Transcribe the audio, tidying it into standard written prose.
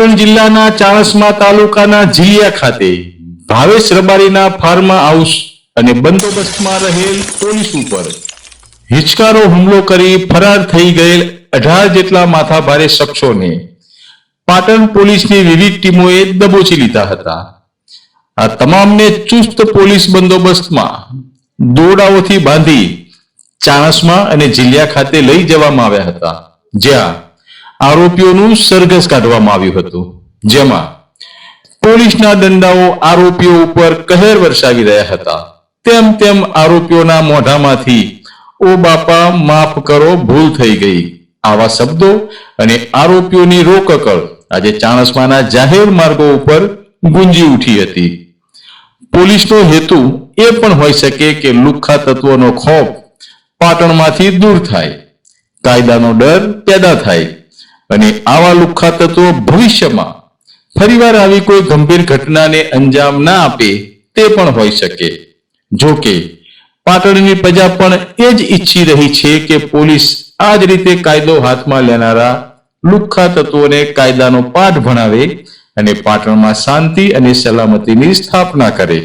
પાટણ જિલ્લાના ચાણસ્મા તાલુકાના જીલિયા ખાતે ભાવેશ રબારીના ફાર્મ હાઉસ અને બંદોબસ્તમાં રહેલ પોલીસ ઉપર હિચકારો હુમલો કરી ફરાર થઈ ગયેલ 18 જેટલા માથાભારે શખ્સોને પાટણ પોલીસની વિવિધ ટીમોએ દબોચી લીધા હતા। આ તમામને ચુસ્ત પોલીસ બંદોબસ્તમાં દોરડાઓથી બાંધી ચાણસ્મા અને જીલિયા ખાતે લઈ જવામાં આવ્યા હતા, જ્યાં આરોપીઓનું સરઘસ કાઢવામાં આવ્યું હતું, જેમાં પોલીસના દંડાઓ આરોપીઓ ઉપર કહેર વરસાવી રહ્યા હતા। તેમ તેમ આરોપીઓના મોઢામાંથી "ઓ બાપા માફ કરો, ભૂલ થઈ ગઈ" આવા શબ્દો અને આરોપીઓની રોકકળ આજે ચાણસ્માના જાહેર માર્ગો ઉપર ગુંજી ઉઠી હતી। પોલીસનો હેતુ એ પણ હોઈ શકે કે લુખ્ખા તત્વોનો ખોફ પાટણમાંથી દૂર થાય, કાયદાનો ડર પેદા થાય અને આવા લુખ્ખા તત્વો ભવિષ્યમાં ફરીવાર આવી કોઈ ગંભીર ઘટનાને અંજામ ના આપે તે પણ હોઈ શકે। જો કે પાટણની પ્રજા પણ એ જ ઈચ્છી રહી છે કે પોલીસ આ જ રીતે કાયદો હાથમાં લેનારા લુખ્ખા તત્વોને કાયદાનો પાઠ ભણાવે અને પાટણમાં શાંતિ અને સલામતીની સ્થાપના કરે।